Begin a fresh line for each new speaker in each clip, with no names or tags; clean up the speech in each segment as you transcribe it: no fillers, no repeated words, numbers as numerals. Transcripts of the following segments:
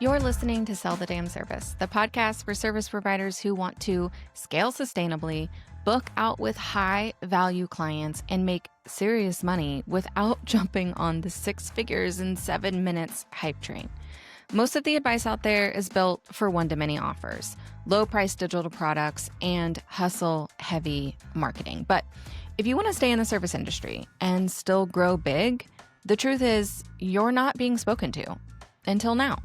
You're listening to Sell the Damn Service, the podcast for service providers who want to scale sustainably, book out with high value clients, and make serious money without jumping on the 6 figures in 7 minutes hype train. Most of the advice out there is built for one-to-many offers, low-price digital products, and hustle-heavy marketing. But if you want to stay in the service industry and still grow big, the truth is you're not being spoken to until now.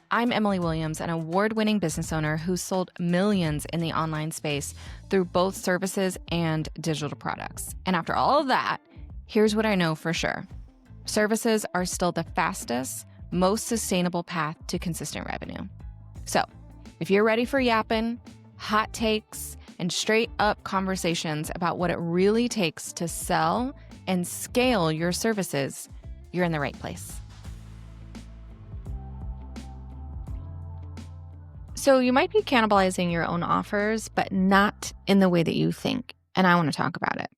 I'm Emily Williams, an award-winning business owner who sold millions in the online space through both services and digital products. And after all of that, here's what I know for sure. Services are still the fastest, most sustainable path to consistent revenue. So if you're ready for yapping, hot takes, and straight up conversations about what it really takes to sell and scale your services, you're in the right place. So you might be cannibalizing your own offers, but not in the way that you think. And I want to talk about it.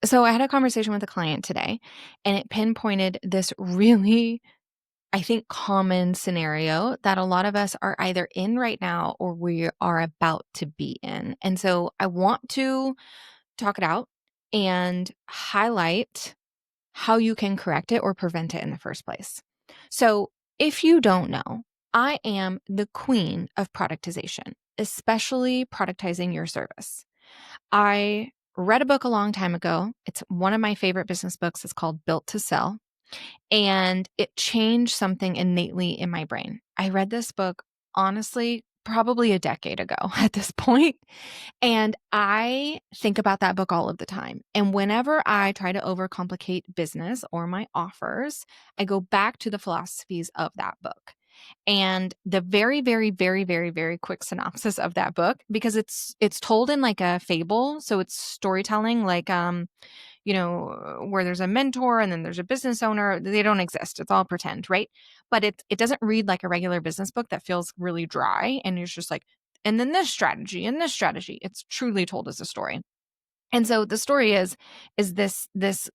So I had a conversation with a client today, and it pinpointed this really, I think, common scenario that a lot of us are either in right now or we are about to be in. And so I want to talk it out and highlight how you can correct it or prevent it in the first place. So if you don't know, I am the queen of productization, especially productizing your service. I read a book a long time ago. It's one of my favorite business books. It's called Built to Sell, and it changed something innately in my brain. I read this book, honestly, probably a decade ago at this point, and I think about that book all of the time. And whenever I try to overcomplicate business or my offers, I go back to the philosophies of that book. And the very, very, very, very, very quick synopsis of that book, because it's told in like a fable. So it's storytelling, like, where there's a mentor and then there's a business owner. They don't exist. It's all pretend, right? But it doesn't read like a regular business book that feels really dry. And it's just like, and then this strategy and this strategy. It's truly told as a story. And so the story is this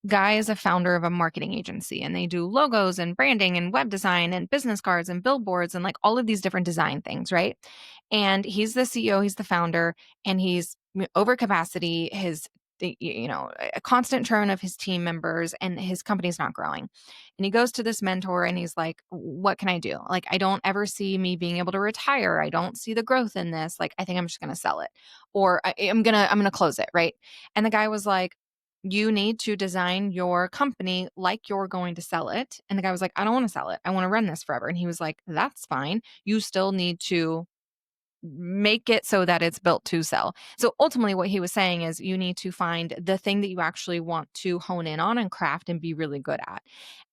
guy is a founder of a marketing agency, and they do logos and branding and web design and business cards and billboards and like all of these different design things, right? And he's the CEO, he's the founder, and he's over capacity. A constant churn of his team members, and his company's not growing. And he goes to this mentor and he's like, what can I do? Like, I don't ever see me being able to retire. I don't see the growth in this. Like, I think I'm just going to sell it, or I'm going to close it. Right. And the guy was like, you need to design your company like you're going to sell it. And the guy was like, I don't want to sell it. I want to run this forever. And he was like, that's fine. You still need to make it so that it's built to sell. So ultimately what he was saying is you need to find the thing that you actually want to hone in on and craft and be really good at.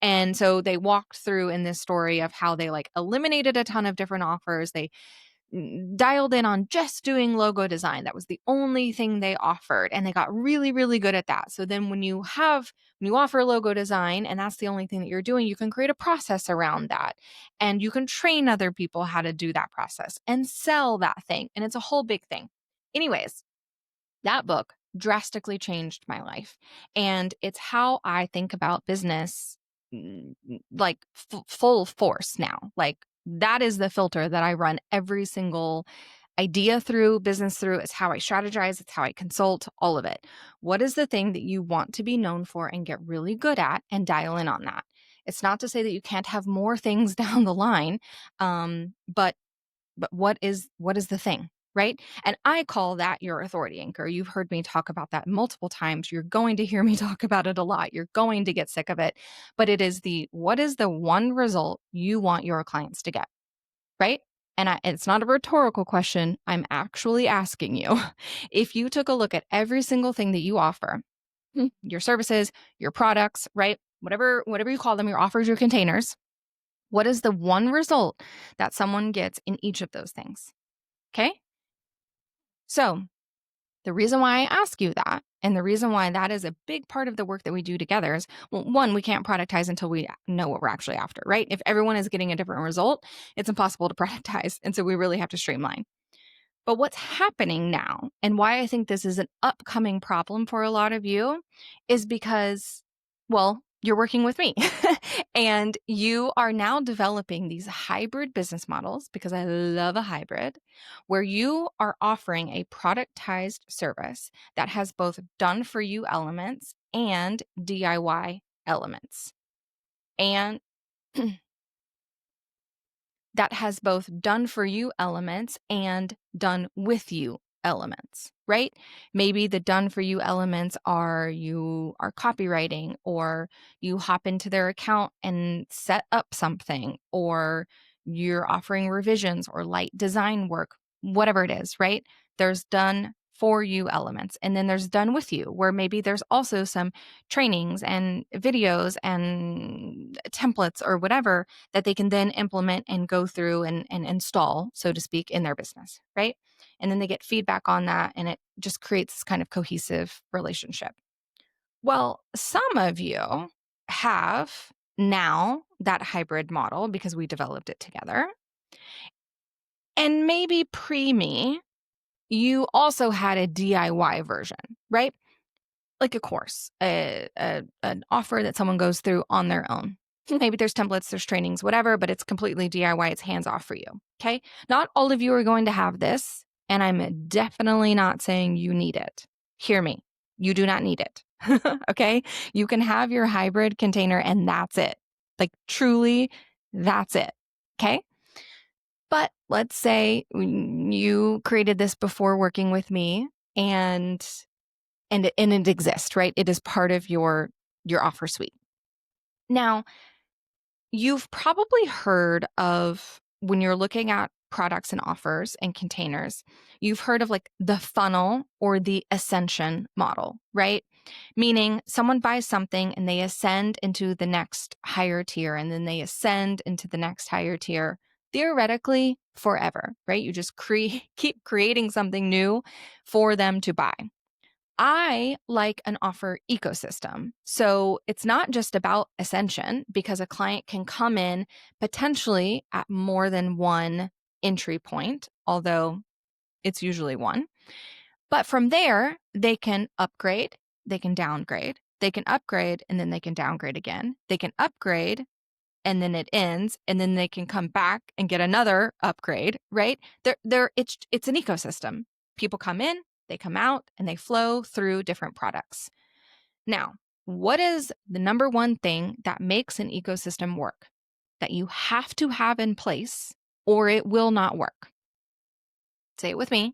And so they walked through in this story of how they like eliminated a ton of different offers. They dialed in on just doing logo design. That was the only thing they offered. And they got really, really good at that. So then when you offer logo design and that's the only thing that you're doing, you can create a process around that. And you can train other people how to do that process and sell that thing. And it's a whole big thing. Anyways, that book drastically changed my life. And it's how I think about business like full force now. Like, that is the filter that I run every single idea through, business through. It's how I strategize. It's how I consult, all of it. What is the thing that you want to be known for and get really good at, and dial in on that? It's not to say that you can't have more things down the line, but what is the thing? Right? And I call that your authority anchor. You've heard me talk about that multiple times. You're going to hear me talk about it a lot. You're going to get sick of it. But it is what is the one result you want your clients to get? Right? And it's not a rhetorical question. I'm actually asking you. If you took a look at every single thing that you offer, your services, your products, right? Whatever you call them, your offers, your containers, what is the one result that someone gets in each of those things? Okay? So the reason why I ask you that, and the reason why that is a big part of the work that we do together is, well, one, we can't productize until we know what we're actually after, right? If everyone is getting a different result, it's impossible to productize. And so we really have to streamline. But what's happening now, and why I think this is an upcoming problem for a lot of you, is because, well, you're working with me and you are now developing these hybrid business models, because I love a hybrid, where you are offering a productized service that has both done for you elements and DIY elements. And that has both done for you elements and done with you elements, right? Maybe the done for you elements are you are copywriting, or you hop into their account and set up something, or you're offering revisions or light design work, whatever it is, right? There's done for you elements. And then there's done with you, where maybe there's also some trainings and videos and templates or whatever that they can then implement and go through and install, so to speak, in their business, right? And then they get feedback on that, and it just creates this kind of cohesive relationship. Well, some of you have now that hybrid model because we developed it together. And maybe pre me, you also had a DIY version, right? Like a course, an offer that someone goes through on their own. Maybe there's templates, there's trainings, whatever, but it's completely DIY. It's hands off for you. Okay. Not all of you are going to have this. And I'm definitely not saying you need it. Hear me. You do not need it. Okay. You can have your hybrid container and that's it. Like truly, that's it. Okay. But let's say you created this before working with me and it exists, right? It is part of your offer suite. Now, you've probably heard of, when you're looking at products and offers and containers, you've heard of like the funnel or the ascension model, right? Meaning someone buys something and they ascend into the next higher tier, and then they ascend into the next higher tier, theoretically forever, right? You just keep creating something new for them to buy. I like an offer ecosystem. So it's not just about ascension, because a client can come in potentially at more than one entry point, although it's usually one. But from there, they can upgrade, they can downgrade, they can upgrade, and then they can downgrade again. They can upgrade and then it ends, and then they can come back and get another upgrade, right? It's an ecosystem. People come in, they come out, and they flow through different products. Now, what is the number one thing that makes an ecosystem work that you have to have in place or it will not work? Say it with me.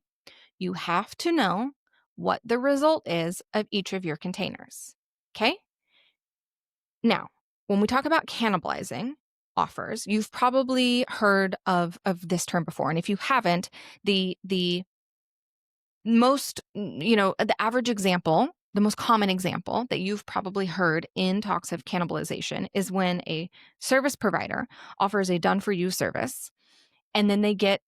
You have to know what the result is of each of your containers. Okay? Now, when we talk about cannibalizing offers, you've probably heard of this term before. And if you haven't, the most, the average example, the most common example that you've probably heard in talks of cannibalization is when a service provider offers a done for you service, and then they get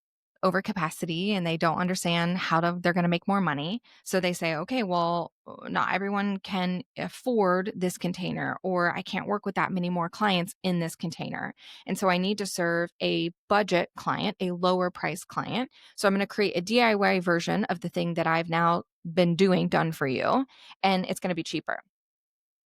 over capacity and they don't understand they're going to make more money. So they say, okay, well, not everyone can afford this container, or I can't work with that many more clients in this container. And so I need to serve a budget client, a lower price client. So I'm going to create a DIY version of the thing that I've now been doing done for you, and it's going to be cheaper.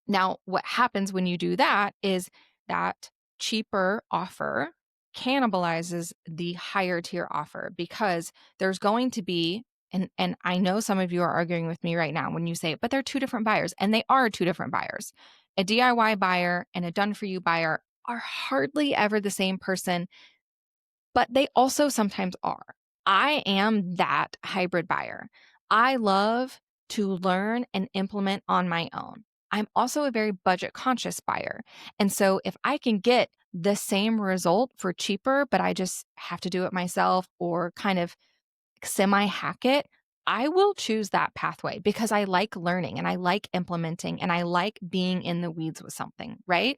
Now, what happens when you do that is that cheaper offer cannibalizes the higher tier offer, because there's going to be, and I know some of you are arguing with me right now when you say, but they're two different buyers, and they are two different buyers. A DIY buyer and a done for you buyer are hardly ever the same person, but they also sometimes are. I am that hybrid buyer. I love to learn and implement on my own. I'm also a very budget conscious buyer. And so if I can get the same result for cheaper, but I just have to do it myself or kind of semi hack it, I will choose that pathway because I like learning and I like implementing and I like being in the weeds with something, right?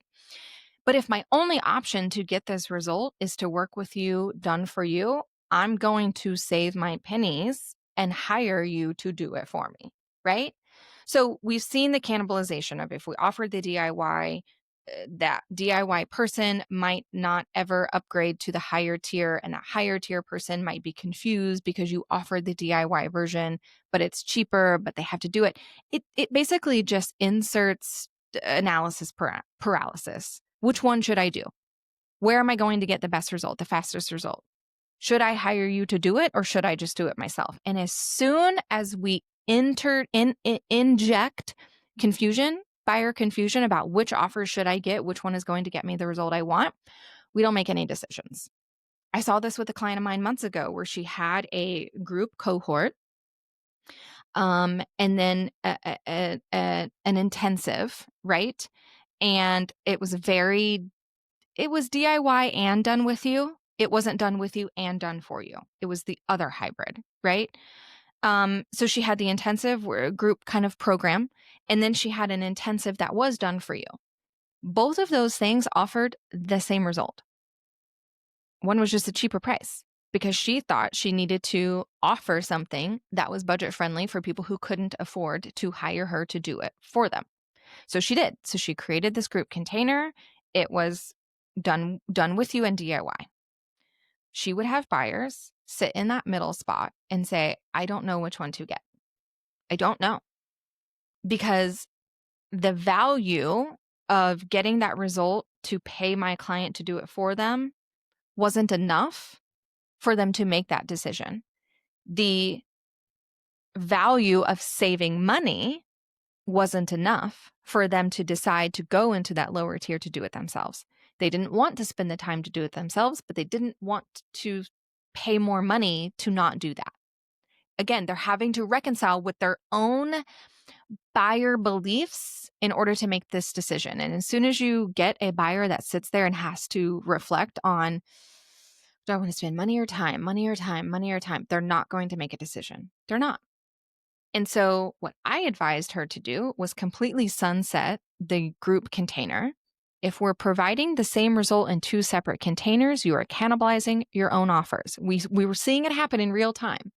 But if my only option to get this result is to work with you done for you, I'm going to save my pennies and hire you to do it for me, right? So we've seen the cannibalization of, if we offer the DIY, that DIY person might not ever upgrade to the higher tier, and that higher tier person might be confused because you offered the DIY version, but it's cheaper, but they have to do it. It basically just inserts analysis paralysis. Which one should I do? Where am I going to get the best result, the fastest result? Should I hire you to do it, or should I just do it myself? And as soon as we inject confusion, buyer confusion about which offer should I get, which one is going to get me the result I want, we don't make any decisions. I saw this with a client of mine months ago where she had a group cohort, and then an intensive, right? And it was DIY and done with you. It wasn't done with you and done for you. It was the other hybrid, right? So she had the intensive group kind of program, and then she had an intensive that was done for you. Both of those things offered the same result. One was just a cheaper price because she thought she needed to offer something that was budget friendly for people who couldn't afford to hire her to do it for them. So she did. So she created this group container. It was done with you and DIY. She would have buyers sit in that middle spot and say, I don't know which one to get. I don't know. Because the value of getting that result to pay my client to do it for them wasn't enough for them to make that decision. The value of saving money wasn't enough for them to decide to go into that lower tier to do it themselves. They didn't want to spend the time to do it themselves, but they didn't want to pay more money to not do that. Again, they're having to reconcile with their own buyer beliefs in order to make this decision. And as soon as you get a buyer that sits there and has to reflect on, do I want to spend money or time, money or time, money or time, they're not going to make a decision. They're not. And so what I advised her to do was completely sunset the group container. If we're providing the same result in two separate containers, you are cannibalizing your own offers. We were seeing it happen in real time.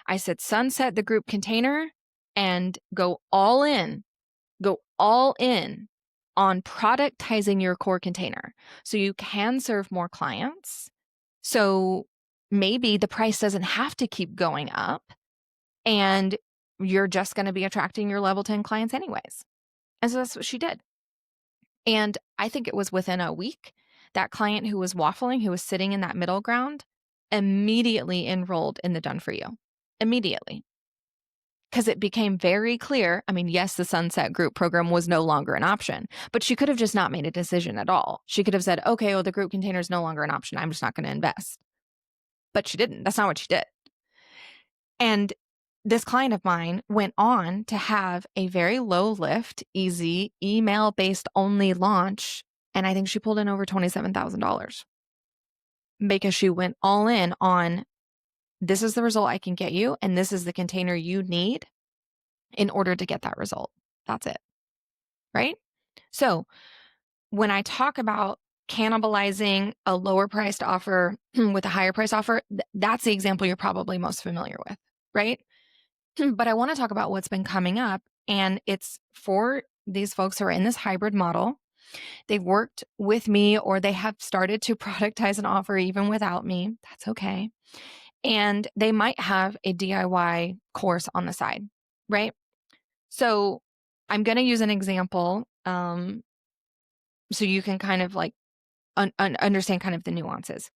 I said, sunset the group container and go all in on productizing your core container so you can serve more clients. So maybe the price doesn't have to keep going up and you're just going to be attracting your level 10 clients anyways. And so that's what she did. And I think it was within a week, that client who was waffling, who was sitting in that middle ground, immediately enrolled in the Done For You. Immediately. Because it became very clear. I mean, yes, the Sunset Group program was no longer an option, but she could have just not made a decision at all. She could have said, okay, well, the group container is no longer an option. I'm just not going to invest. But she didn't. That's not what she did. And this client of mine went on to have a very low lift, easy, email-based only launch. And I think she pulled in over $27,000 because she went all in on, this is the result I can get you, and this is the container you need in order to get that result. That's it. Right? So when I talk about cannibalizing a lower priced offer with a higher price offer, that's the example you're probably most familiar with, right? But I want to talk about what's been coming up, and it's for these folks who are in this hybrid model. They've worked with me or they have started to productize an offer even without me. That's okay. And they might have a DIY course on the side, right? So I'm going to use an example so you can kind of like understand kind of the nuances.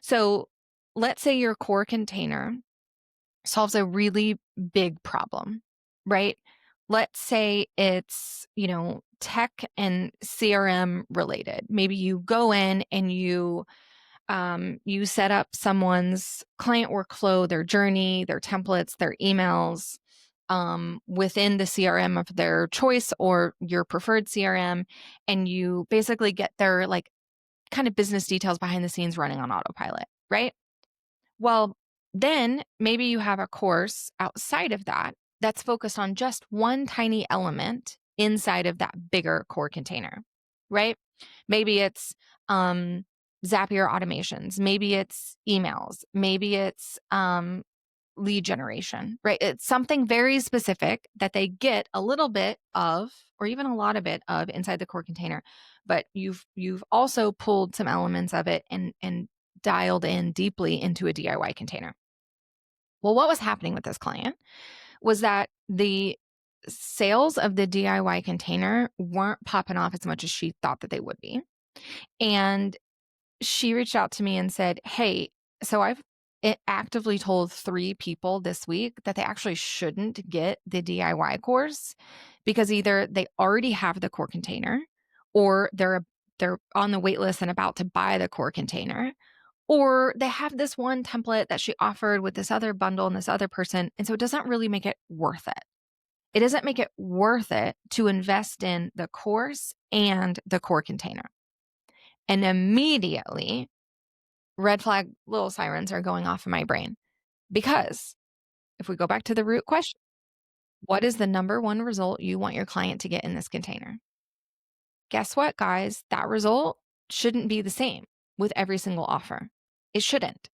So let's say your core container solves a really big problem, right? Let's say it's, tech and CRM related. Maybe you go in and you set up someone's client workflow, their journey, their templates, their emails within the CRM of their choice or your preferred CRM, and you basically get their like kind of business details behind the scenes running on autopilot, right? Well, then maybe you have a course outside of that that's focused on just one tiny element inside of that bigger core container, right? Maybe it's Zapier automations. Maybe it's emails. Maybe it's lead generation, right? It's something very specific that they get a little bit of, or even a lot of it of inside the core container. But you've also pulled some elements of it and dialed in deeply into a DIY container. Well, what was happening with this client was that the sales of the DIY container weren't popping off as much as she thought that they would be. And she reached out to me and said, hey, so I've actively told 3 people this week that they actually shouldn't get the DIY course because either they already have the core container or they're on the wait list and about to buy the core container, or they have this one template that she offered with this other bundle and this other person. And so it doesn't really make it worth it. It doesn't make it worth it to invest in the course and the core container. And immediately, red flag little sirens are going off in my brain. Because if we go back to the root question, what is the number one result you want your client to get in this container? Guess what, guys? That result shouldn't be the same with every single offer. It shouldn't.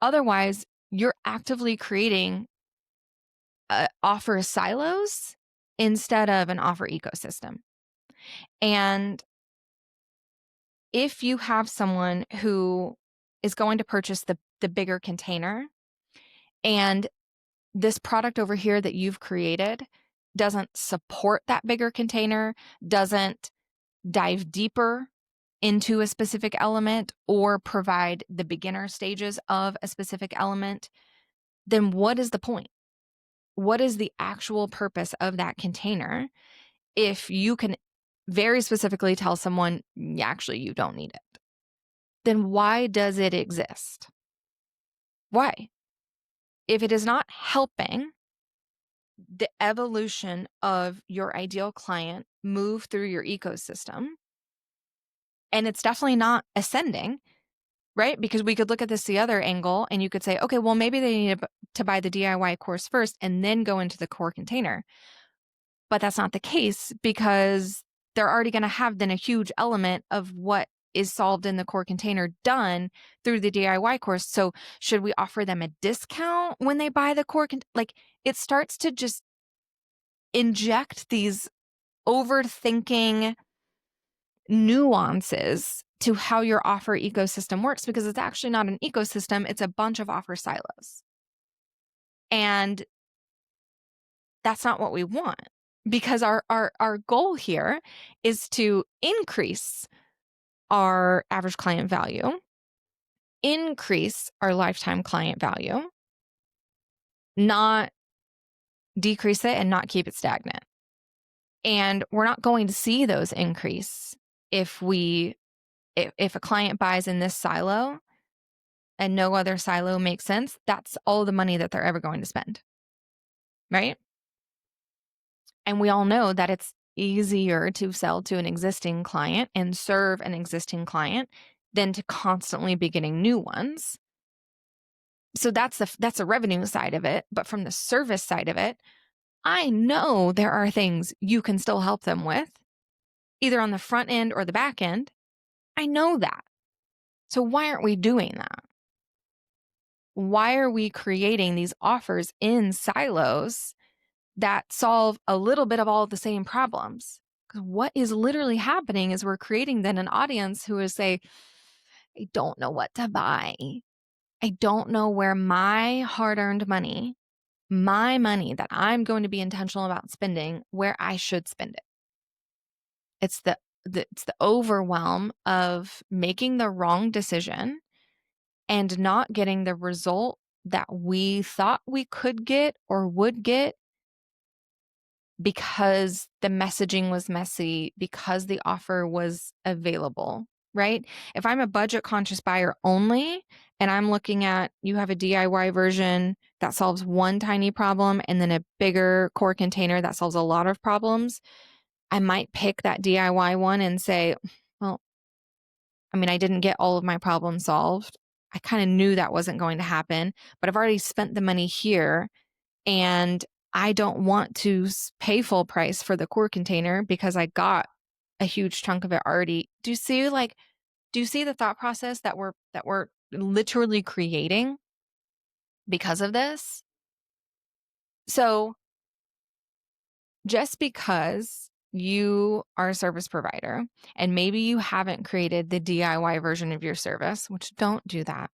Otherwise, you're actively creating offer silos instead of an offer ecosystem. And if you have someone who is going to purchase the bigger container and this product over here that you've created doesn't support that bigger container, doesn't dive deeper into a specific element or provide the beginner stages of a specific element, then what is the point? What is the actual purpose of that container if you can very specifically tell someone, actually, you don't need it? Then why does it exist? Why? If it is not helping the evolution of your ideal client move through your ecosystem, and it's definitely not ascending, right? Because we could look at this the other angle and you could say, okay, well, maybe they need to buy the DIY course first and then go into the core container. But that's not the case because they're already going to have then a huge element of what is solved in the core container done through the DIY course. So should we offer them a discount when they buy the core? Like it starts to just inject these overthinking nuances to how your offer ecosystem works because it's actually not an ecosystem. It's a bunch of offer silos. And that's not what we want because our goal here is to increase our average client value, increase our lifetime client value, not decrease it and not keep it stagnant. And we're not going to see those increase if a client buys in this silo and no other silo makes sense. That's all the money that they're ever going to spend, right? And we all know that it's easier to sell to an existing client and serve an existing client than to constantly be getting new ones. So that's the revenue side of it. But from the service side of it, I know there are things you can still help them with, either on the front end or the back end. I know that. So why aren't we doing that? Why are we creating these offers in silos that solve a little bit of all of the same problems? Because what is literally happening is we're creating then an audience who is say, I don't know what to buy. I don't know where my hard-earned money, my money that I'm going to be intentional about spending, where I should spend it. It's the overwhelm of making the wrong decision and not getting the result that we thought we could get or would get because the messaging was messy, because the offer was available, right? If I'm a budget conscious buyer only and I'm looking at you have a DIY version that solves one tiny problem and then a bigger core container that solves a lot of problems, I might pick that DIY one and say, well, I mean, I didn't get all of my problems solved. I kind of knew that wasn't going to happen, but I've already spent the money here and I don't want to pay full price for the core container because I got a huge chunk of it already. Do you see the thought process that we're literally creating because of this? So just because you are a service provider and maybe you haven't created the DIY version of your service, which don't do that.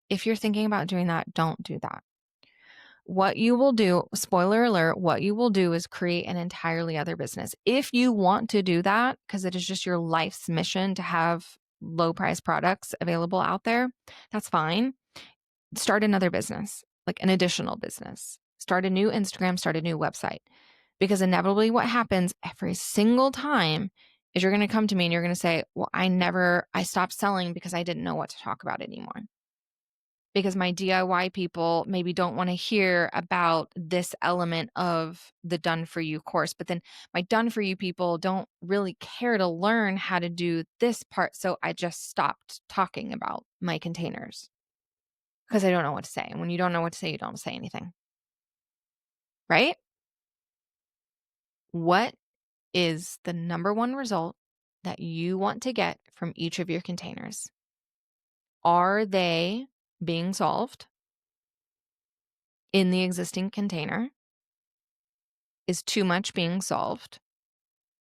If you're thinking about doing that, don't do that. what you will do, spoiler alert, what you will do is create an entirely other business. If you want to do that, because it is just your life's mission to have low price products available out there, that's fine. Start another business, like an additional business. Start a new Instagram, start a new website. Because inevitably what happens every single time is you're going to come to me and you're going to say, well, I stopped selling because I didn't know what to talk about anymore. Because my DIY people maybe don't want to hear about this element of the done for you course, but then my done for you people don't really care to learn how to do this part. So I just stopped talking about my containers because I don't know what to say. And when you don't know what to say, you don't say anything. Right? What is the number one result that you want to get from each of your containers? Are they being solved in the existing container? Is too much being solved?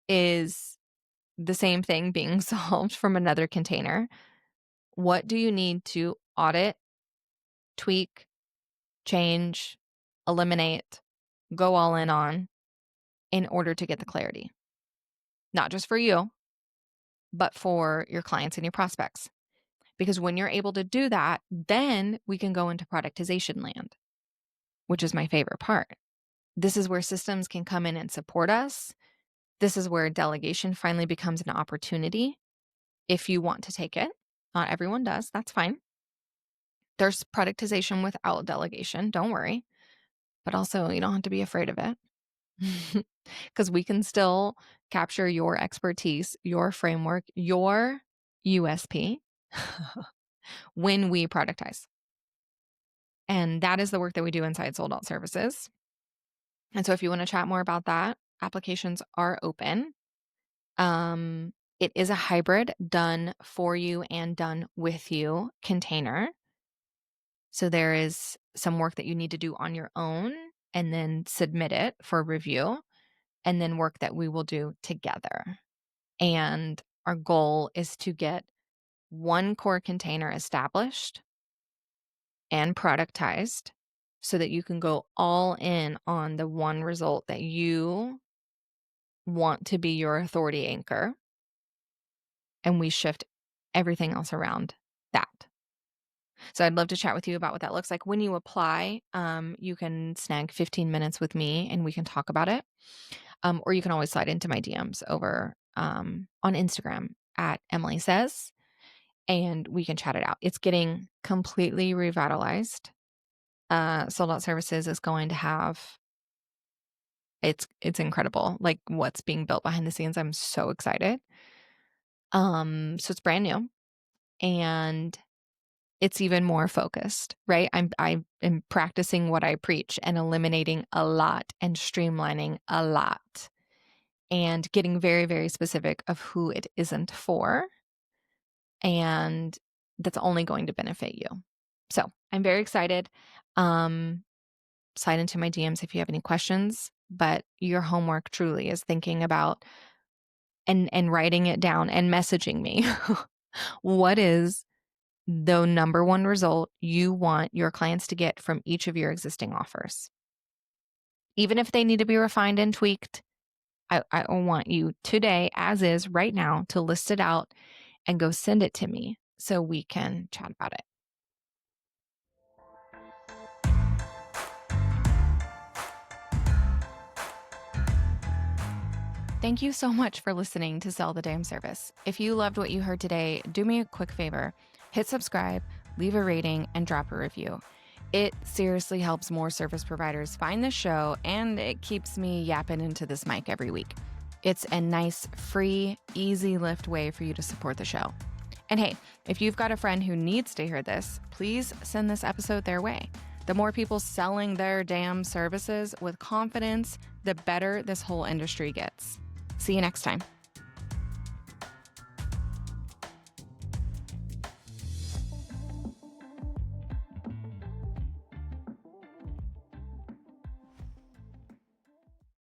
Is the same thing being solved from another container? What do you need to audit, tweak, change, eliminate, go all in order to get the clarity? Not just for you, but for your clients and your prospects. Because when you're able to do that, then we can go into productization land, which is my favorite part. This is where systems can come in and support us. This is where delegation finally becomes an opportunity if you want to take it. Not everyone does. That's fine. There's productization without delegation. Don't worry. But also, you don't have to be afraid of it because we can still capture your expertise, your framework, your USP when we productize. And that is the work that we do inside Sold Out Services. And so if you want to chat more about that, applications are open. It is a hybrid done for you and done with you container. So there is some work that you need to do on your own and then submit it for review, and then work that we will do together. And our goal is to get one core container established and productized so that you can go all in on the one result that you want to be your authority anchor. And we shift everything else around that. So I'd love to chat with you about what that looks like. When you apply, you can snag 15 minutes with me and we can talk about it. Or you can always slide into my DMs over on Instagram at Emily Says, and we can chat it out. It's getting completely revitalized. Sold Out Services is going to have, it's incredible, like what's being built behind the scenes. I'm so excited. So it's brand new and it's even more focused, right? I am practicing what I preach and eliminating a lot and streamlining a lot and getting very, very specific of who it isn't for. And that's only going to benefit you. So I'm very excited. Slide into my DMs if you have any questions, but your homework truly is thinking about and writing it down and messaging me. What is the number one result you want your clients to get from each of your existing offers? Even if they need to be refined and tweaked, I want you today, as is right now, to list it out and go send it to me so we can chat about it. Thank you so much for listening to Sell the Damn Service. If you loved what you heard today, do me a quick favor. Hit subscribe, leave a rating, and drop a review. It seriously helps more service providers find the show, and it keeps me yapping into this mic every week. It's a nice, free, easy lift way for you to support the show. And hey, if you've got a friend who needs to hear this, please send this episode their way. The more people selling their damn services with confidence, the better this whole industry gets. See you next time.